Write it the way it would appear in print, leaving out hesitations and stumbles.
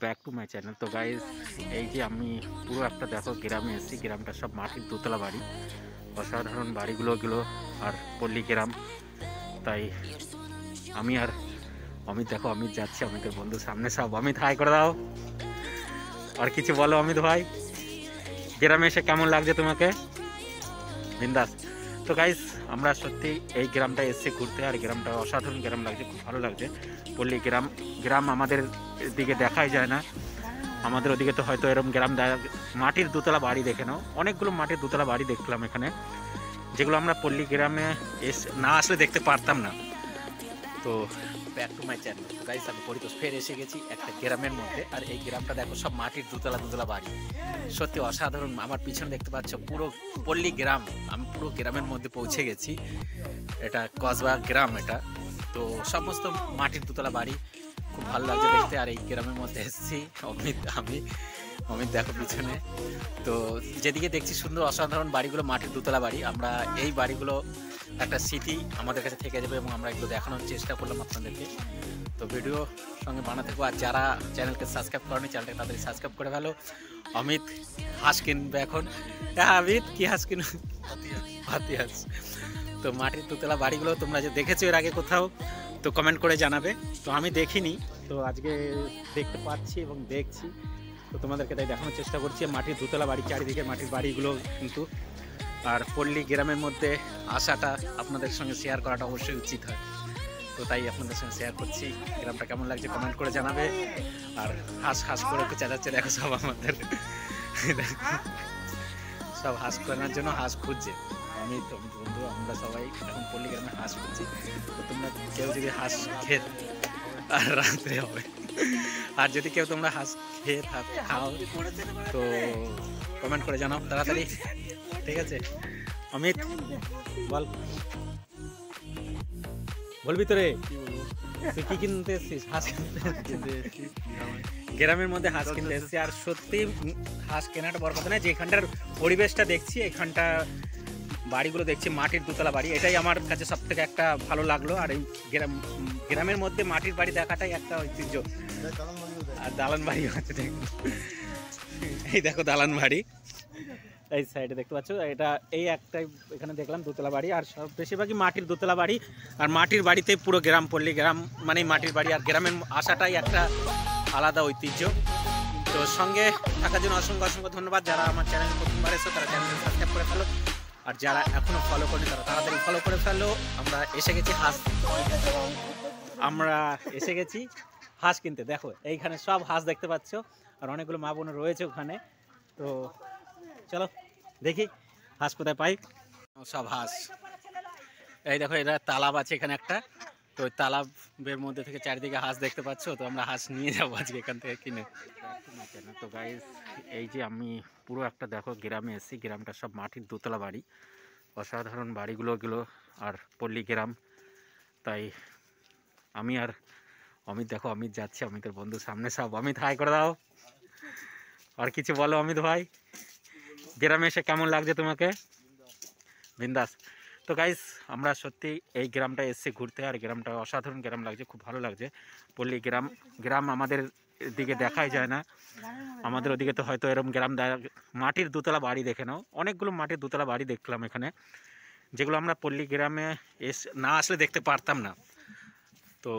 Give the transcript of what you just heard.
Back to my channel. তো guys এই যে আমি পুরো একটা দেখো গ্রামে এসেছি। গ্রামটা সব মাটির দোতলা বাড়ি, অসাধারণ বাড়িগুলো আর পল্লী গ্রাম। তাই আমি আর অমিত, দেখো অমিত যাচ্ছে, অমিতের বন্ধু সামনে সব। অমিত হাই করে দাও, আর কিছু বলো অমিত ভাই, গ্রামে এসে কেমন লাগছে তোমাকে? বিন্দাস। তো গাইজ আমরা সত্যি এই গ্রামটা এসেছি ঘুরতে, আর গ্রামটা অসাধারণ গ্রাম লাগছে, খুব ভালো লাগছে। পল্লী গ্রাম, গ্রাম আমাদের দিকে দেখাই যায় না। আমাদের ওদিকে তো হয়তো এরকম গ্রাম মাটির দোতলা বাড়ি দেখে নাও, অনেকগুলো মাটির দোতলা বাড়ি দেখলাম এখানে, যেগুলো আমরা পল্লী গ্রামে না আসলে দেখতে পারতাম না। তো back to my channel guys, আমি পরিতোষ ফের এসে গেছি একটা গ্রামের মধ্যে, আর এই গ্রামটা দেখো সব মাটির দোতলা বাড়ি, সত্যি অসাধারণ। আমার পিছনে দেখতে পাচ্ছ পুরো পল্লী গ্রাম, আমি পুরো গ্রামের মধ্যে পৌঁছে গেছি। এটা কসবা গ্রাম এটা। তো সমস্ত মাটির দোতলা বাড়ি, খুব ভালো লাগছে দেখতে। আর এই গ্রামের মধ্যে এসেছি অমিত দেখো পিছনে। তো যেদিকে দেখছি সুন্দর অসাধারণ বাড়িগুলো, মাটির দোতলা বাড়ি, আমরা এই বাড়িগুলো একটা স্মৃতি আমাদের কাছে থেকে যাবে, এবং আমরা এগুলো দেখানোর চেষ্টা করলাম আপনাদেরকে। তো ভিডিও সঙ্গে বানাতে থাকবো। আর যারা চ্যানেলকে সাবস্ক্রাইব করেনি, চ্যানেলটাকে তাড়াতাড়ি সাবস্ক্রাইব করে ফেলো। অমিত হাঁস কিনবে এখন। হ্যাঁ অমিত, কি হাঁস কিনবে? হাতি হাঁস। তো মাটির দোতলা বাড়িগুলো তোমরা যে দেখেছো এর আগে কোথাও, তো কমেন্ট করে জানাবে। তো আমি দেখিনি, তো আজকে দেখতে পাচ্ছি এবং দেখছি, তো তোমাদেরকে তাই দেখানোর চেষ্টা করছি। মাটির দোতলা বাড়ি, চারিদিকে মাটির বাড়িগুলো কিন্তু। আর পল্লী গ্রামের মধ্যে আসাটা, আপনাদের সঙ্গে শেয়ার করাটা অবশ্যই উচিত হয়। তো তাই আপনাদের সঙ্গে শেয়ার করছি। গ্রামটা কেমন লাগছে কমেন্ট করে জানাবে। আর হাঁস হাঁস করে একটু চেঁচাচ্ছে দেখো সব, আমাদের সব হাঁস করার জন্য হাঁস খুঁজছে। আমি বন্ধু আমরা সবাই এখন পল্লী গ্রামে হাঁস খুঁজছি। তো তোমরা কেউ যদি হাঁস খেয়ে, আর রাত্রে হবে, আর যদি কেউ তোমরা হাঁস খেয়ে খাও তো কমেন্ট করে জানাও তাড়াতাড়ি, ঠিক আছে? অমিত বল, বলবি তো রে, তুই কি কিনতে এসছিস? হাঁস কিনতে এসছিস গ্রামের মধ্যে, হাঁস কিনতে এসছি। আর সত্যি হাঁস কেনাটা বড় কথা না, যে এখানটার পরিবেশটা দেখছি, এখানটা বাড়িগুলো দেখছি মাটির দোতলা বাড়ি, এটাই আমার কাছে সব থেকে একটা ভালো লাগলো। আর এই গ্রামের মধ্যে মাটির বাড়ি দেখাটাই একটা ঐতিহ্য। আর দালান বাড়ি আছে, এই দেখো দালান বাড়ি এই সাইডে দেখতে পাচ্ছ, এটা এই একটাই এখানে দেখলাম দোতলা বাড়ি। আর সব বেশিরভাগই মাটির দোতলা বাড়ি, আর মাটির বাড়িতে পুরো গ্রাম, পল্লী গ্রাম মানে মাটির বাড়ি। আর গ্রামের আসাটাই একটা আলাদা ঐতিহ্য। তো সঙ্গে থাকার জন্য অসংখ্য অসংখ্য ধন্যবাদ। যারা আমার চ্যানেলে প্রথমবার এসো তারা চ্যানেলকে সাবস্ক্রাইব করে ফেলো, আর যারা এখনো ফলো করেনি তারা তাড়াতাড়ি ফলো করে ফেলো। আমরা এসে গেছি হাঁস কিনতে। দেখো এইখানে সব হাঁস দেখতে পাচ্ছ, আর অনেকগুলো মা বোন রয়েছে ওখানে। তো চলো দেখি হাঁস কোথায় পাই। সব হাঁস, এই দেখো এটা তালাব আছে এখানে একটা, তো ওই তালাবের মধ্যে থেকে চারিদিকে হাঁস দেখতে পাচ্ছ। তো আমরা হাঁস নিয়ে যাবো আজকে এখান থেকে কিনে। তো গাইজ এই যে আমি পুরো একটা দেখো গ্রামে এসেছি। গ্রামটা সব মাটির দোতলা বাড়ি, অসাধারণ বাড়িগুলো আর পল্লী গ্রাম। তাই আমি আর অমিত, দেখো অমিত যাচ্ছে, অমিতের বন্ধু সামনে সব। অমিত হাই করে দাও, আর কিছু বলো অমিত ভাই, গ্রামে এসে কেমন লাগছে তোমাকে? বিন্দাস। তো গাইস আমরা সত্যি এই গ্রামটা এসেছি ঘুরতে, আর গ্রামটা অসাধারণ গ্রাম লাগছে, খুব ভালো লাগছে। পল্লী গ্রাম আমাদের দিকে দেখাই যায় না। আমাদের ওদিকে তো হয়তো এরকম গ্রাম মাটির দোতলা বাড়ি দেখে নাও, অনেকগুলো মাটির দোতলা বাড়ি দেখলাম এখানে, যেগুলো আমরা পল্লী গ্রামে না আসলে দেখতে পারতাম না। তো